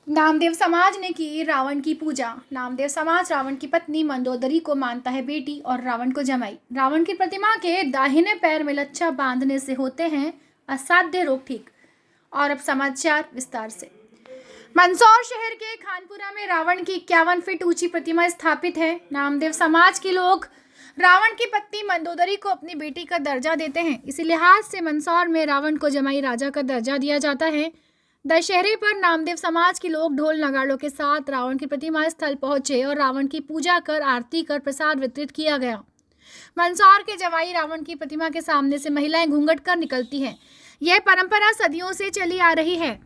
नामदेव समाज ने की रावण की पूजा। नामदेव समाज रावण की पत्नी मंदोदरी को मानता है बेटी और रावण को जमाई। रावण की प्रतिमा के दाहिने पैर में लच्छा बांधने से होते हैं असाध्य रोग ठीक। और अब समाचार विस्तार से। मंदसौर शहर के खानपुरा में रावण की 51 फीट ऊंची प्रतिमा स्थापित है। नामदेव समाज के लोग रावण की पत्नी मंदोदरी को अपनी बेटी का दर्जा देते हैं। इसी लिहाज से मंदसौर में रावण को जमाई राजा का दर्जा दिया जाता है। दशहरे पर नामदेव समाज के लोग ढोल नगाड़ों के साथ रावण की प्रतिमा स्थल पहुंचे और रावण की पूजा कर आरती कर प्रसाद वितरित किया गया। मंदसौर के जवाई रावण की प्रतिमा के सामने से महिलाएं घूंघट कर निकलती हैं। यह परंपरा सदियों से चली आ रही है।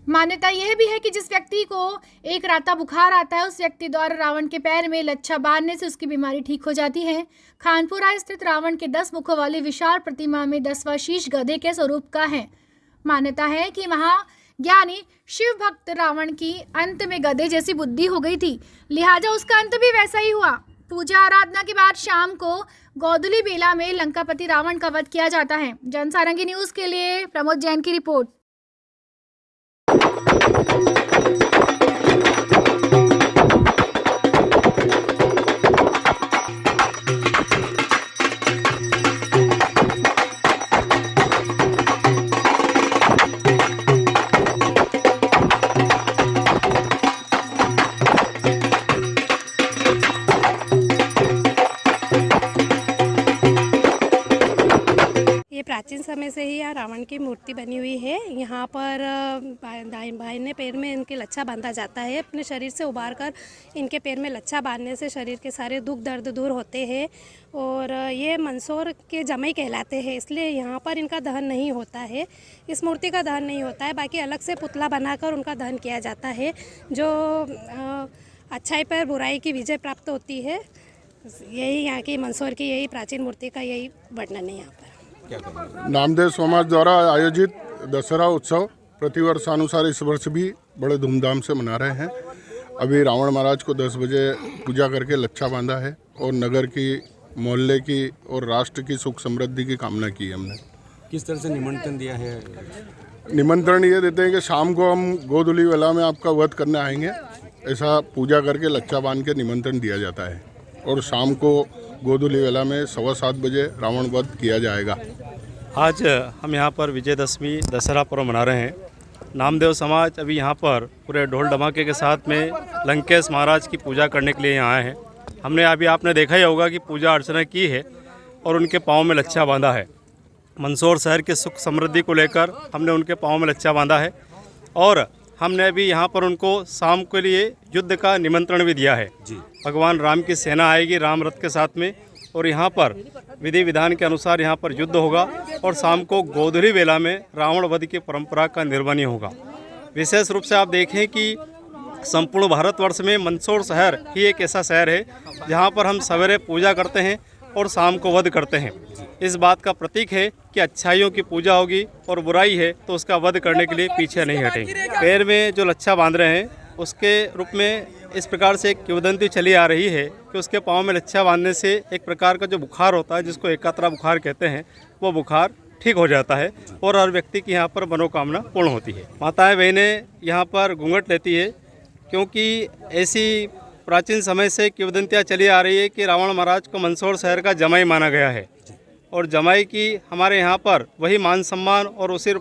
मान्यता यह भी है कि जिस व्यक्ति को एक राता बुखार आता है, उस व्यक्ति द्वारा रावण के पैर में लच्छा बांधने से उसकी बीमारी ठीक हो जाती है। खानपुरा स्थित रावण के 10 मुखों वाली विशाल प्रतिमा में 10वां शीश गधे के स्वरूप का है। मान्यता है कि महाज्ञानी शिव भक्त रावण की अंत में गधे जैसी बुद्धि हो गई थी, लिहाजा उसका अंत भी वैसा ही हुआ। पूजा आराधना के बाद शाम को गोधूली बेला में लंकापति रावण का वध किया जाता है। जनसारंगी न्यूज के लिए प्रमोद जैन की रिपोर्ट। ये प्राचीन समय से ही यहाँ रावण की मूर्ति बनी हुई है। यहाँ पर दाहिने पैर में इनके लच्छा बांधा जाता है। अपने शरीर से उबार कर इनके पैर में लच्छा बांधने से शरीर के सारे दुख दर्द दूर होते हैं और ये मंदसौर के जमाई कहलाते हैं, इसलिए यहाँ पर इनका दहन नहीं होता है। इस मूर्ति का दहन नहीं होता है, बाकी अलग से पुतला बनाकर उनका दहन किया जाता है, जो अच्छाई पर बुराई की विजय प्राप्त होती है। यही यहाँ की मंदसौर की यही प्राचीन मूर्ति का यही वर्णन है। यहाँ पर नामदेव समाज द्वारा आयोजित दशहरा उत्सव प्रतिवर्षानुसार इस वर्ष भी बड़े धूमधाम से मना रहे हैं। अभी रावण महाराज को 10 बजे पूजा करके लच्छा बांधा है और नगर की, मोहल्ले की और राष्ट्र की सुख समृद्धि की कामना की है हमने। किस तरह से निमंत्रण दिया है? निमंत्रण ये देते हैं कि शाम को हम गोधूली वेला में आपका वध करने आएंगे, ऐसा पूजा करके लच्छा बांध के निमंत्रण दिया जाता है और शाम को गोधूली वेला में 7:15 बजे रावण वध किया जाएगा। आज हम यहाँ पर विजयदशमी दशहरा पर्व मना रहे हैं। नामदेव समाज अभी यहाँ पर पूरे ढोल धमाके के साथ में लंकेश महाराज की पूजा करने के लिए यहाँ आए हैं। हमने अभी आपने देखा ही होगा कि पूजा अर्चना की है और उनके पाँव में लच्छा बांधा है। मंदसौर शहर के सुख समृद्धि को लेकर हमने उनके पाँव में लच्छा बांधा है और हमने अभी यहाँ पर उनको शाम के लिए युद्ध का निमंत्रण भी दिया है। भगवान राम की सेना आएगी राम रथ के साथ में और यहाँ पर विधि विधान के अनुसार यहाँ पर युद्ध होगा और शाम को गोधूली बेला में रावण वध की परंपरा का निर्वहन होगा। विशेष रूप से आप देखें कि संपूर्ण भारतवर्ष में मंदसौर शहर ही एक ऐसा शहर है जहाँ पर हम सवेरे पूजा करते हैं और शाम को वध करते हैं। इस बात का प्रतीक है कि अच्छाइयों की पूजा होगी और बुराई है तो उसका वध करने के लिए पीछे नहीं हटेंगे। पैर में जो लच्छा बांध रहे हैं उसके रूप में इस प्रकार से एक किंवदंती चली आ रही है कि उसके पाँव में लच्छा बांधने से एक प्रकार का जो बुखार होता है, जिसको एकात्रा बुखार कहते हैं, वो बुखार ठीक हो जाता है और हर व्यक्ति की यहाँ पर मनोकामना पूर्ण होती है। माताएं बहनें यहाँ पर घूंघट लेती है क्योंकि ऐसी प्राचीन समय से किंवदंतियाँ चली आ रही है कि रावण महाराज को मंदसौर शहर का जमाई माना गया है और जमाई की हमारे यहाँ पर वही मान सम्मान और उसी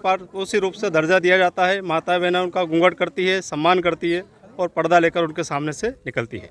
रूप से दर्जा दिया जाता है। माता बहनें उनका घूंघट करती है, सम्मान करती है और पर्दा लेकर उनके सामने से निकलती है।